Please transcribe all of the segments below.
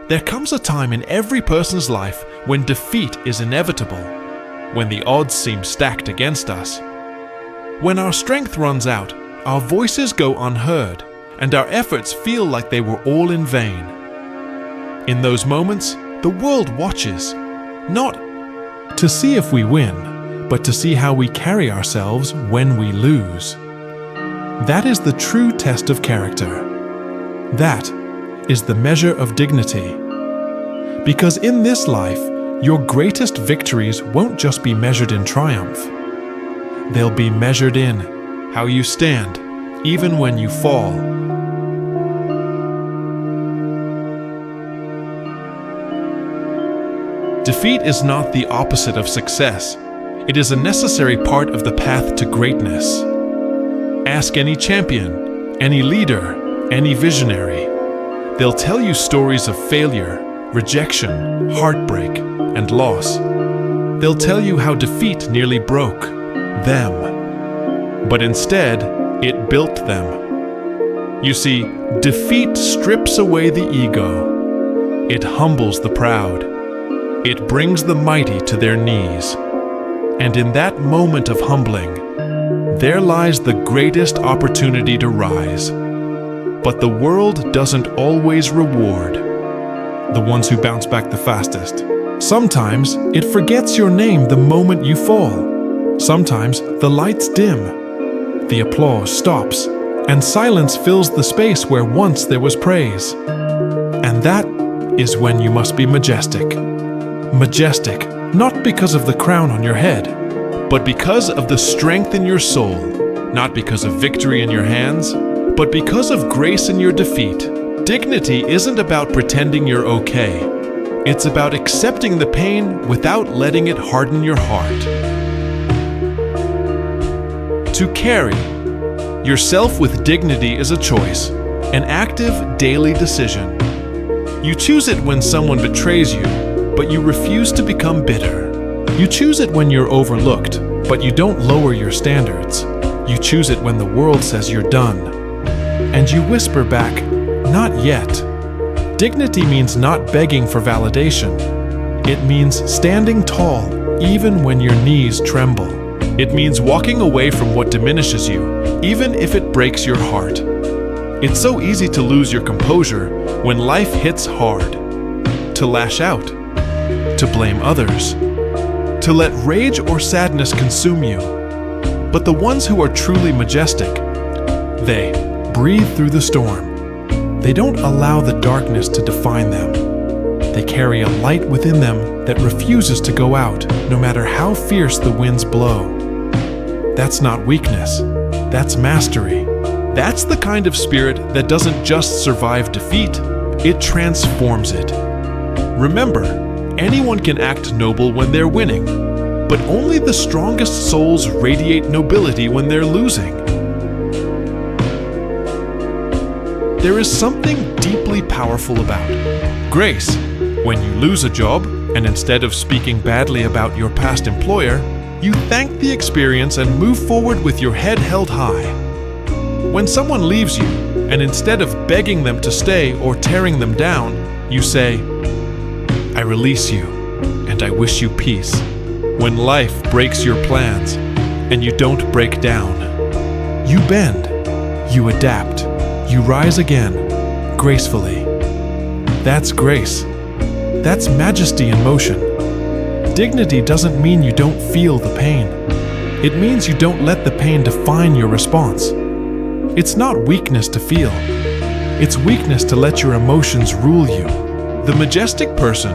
There comes a time in every person's life when defeat is inevitable, when the odds seem stacked against us. When our strength runs out, our voices go unheard, and our efforts feel like they were all in vain. In those moments, the world watches, not to see if we win, but to see how we carry ourselves when we lose. That is the true test of character. That is the measure of dignity. Because in this life, your greatest victories won't just be measured in triumph. They'll be measured in how you stand, even when you fall. Defeat is not the opposite of success. It is a necessary part of the path to greatness. Ask any champion, any leader, any visionary. They'll tell you stories of failure, rejection, heartbreak, and loss. They'll tell you how defeat nearly broke them. But instead, it built them. You see, defeat strips away the ego. It humbles the proud. It brings the mighty to their knees. And in that moment of humbling, there lies the greatest opportunity to rise. But the world doesn't always reward the ones who bounce back the fastest. Sometimes it forgets your name the moment you fall. Sometimes the lights dim, the applause stops, and silence fills the space where once there was praise. And that is when you must be majestic. Majestic, not because of the crown on your head, but because of the strength in your soul, not because of victory in your hands, but because of grace in your defeat. Dignity isn't about pretending you're okay. It's about accepting the pain without letting it harden your heart. To carry yourself with dignity is a choice, an active daily decision. You choose it when someone betrays you, but you refuse to become bitter. You choose it when you're overlooked, but you don't lower your standards. You choose it when the world says you're done. And you whisper back, "Not yet." Dignity means not begging for validation. It means standing tall, even when your knees tremble. It means walking away from what diminishes you, even if it breaks your heart. It's so easy to lose your composure when life hits hard, to lash out, to blame others, to let rage or sadness consume you. But the ones who are truly majestic, they breathe through the storm. They don't allow the darkness to define them. They carry a light within them that refuses to go out, no matter how fierce the winds blow. That's not weakness, that's mastery. That's the kind of spirit that doesn't just survive defeat, it transforms it. Remember, anyone can act noble when they're winning, but only the strongest souls radiate nobility when they're losing. There is something deeply powerful about grace. When you lose a job, and instead of speaking badly about your past employer, you thank the experience and move forward with your head held high. When someone leaves you, and instead of begging them to stay or tearing them down, you say, "I release you, and I wish you peace." When life breaks your plans, and you don't break down, you bend, you adapt, you rise again, gracefully. That's grace. That's majesty in motion. Dignity doesn't mean you don't feel the pain. It means you don't let the pain define your response. It's not weakness to feel. It's weakness to let your emotions rule you. The majestic person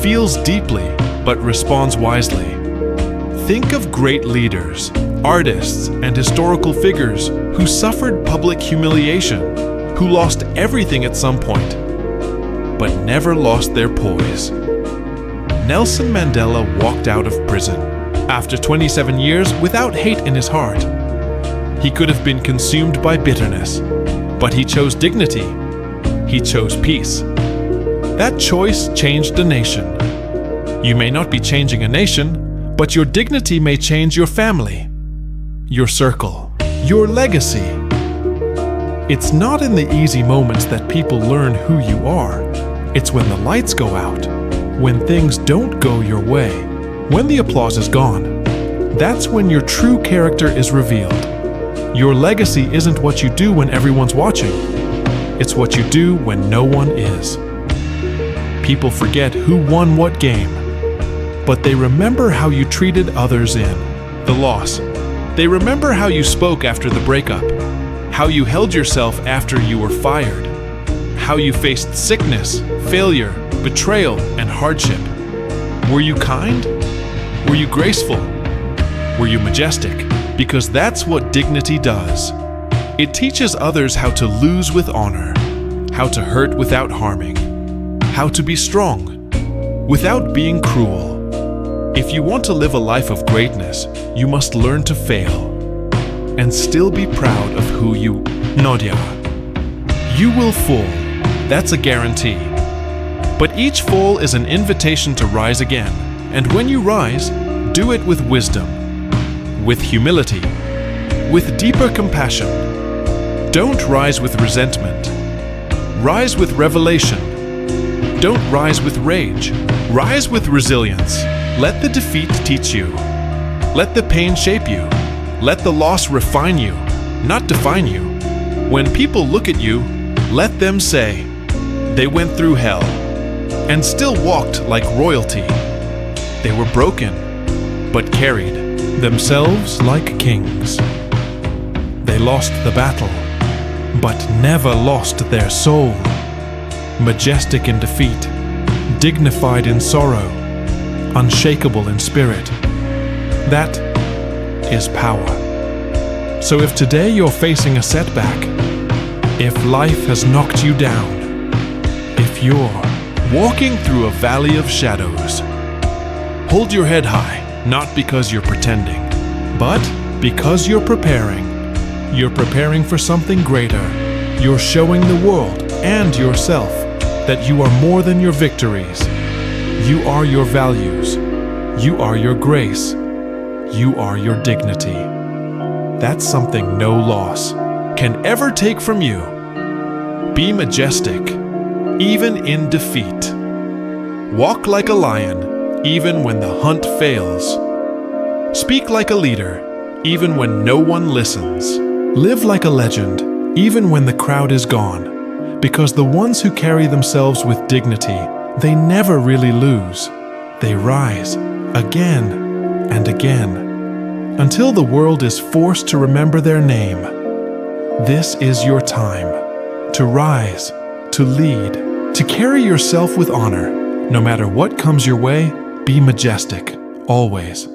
feels deeply, but responds wisely. Think of great leaders, artists, and historical figures who suffered public humiliation, who lost everything at some point, but never lost their poise. Nelson Mandela walked out of prison after 27 years without hate in his heart. He could have been consumed by bitterness, but he chose dignity. He chose peace. That choice changed a nation. You may not be changing a nation, but your dignity may change your family, your circle, your legacy. It's not in the easy moments that people learn who you are. It's when the lights go out, when things don't go your way, when the applause is gone. That's when your true character is revealed. Your legacy isn't what you do when everyone's watching. It's what you do when no one is. People forget who won what game, but they remember how you treated others in the loss. They remember how you spoke after the breakup, how you held yourself after you were fired, how you faced sickness, failure, betrayal, and hardship. Were you kind? Were you graceful? Were you majestic? Because that's what dignity does. It teaches others how to lose with honor, how to hurt without harming, how to be strong without being cruel. If you want to live a life of greatness, you must learn to fail and still be proud of who you are. You will fall, that's a guarantee. But each fall is an invitation to rise again. And when you rise, do it with wisdom, with humility, with deeper compassion. Don't rise with resentment. Rise with revelation. Don't rise with rage. Rise with resilience. Let the defeat teach you. Let the pain shape you. Let the loss refine you, not define you. When people look at you, let them say, they went through hell and still walked like royalty. They were broken, but carried themselves like kings. They lost the battle, but never lost their soul. Majestic in defeat, dignified in sorrow, unshakable in spirit. That is power. So if today you're facing a setback, if life has knocked you down, if you're walking through a valley of shadows, hold your head high, not because you're pretending, but because you're preparing. You're preparing for something greater. You're showing the world and yourself that you are more than your victories. You are your values. You are your grace. You are your dignity. That's something no loss can ever take from you. Be majestic, even in defeat. Walk like a lion, even when the hunt fails. Speak like a leader, even when no one listens. Live like a legend, even when the crowd is gone. Because the ones who carry themselves with dignity, they never really lose. They rise again and again, until the world is forced to remember their name. This is your time to rise, to lead, to carry yourself with honor. No matter what comes your way, be majestic, always.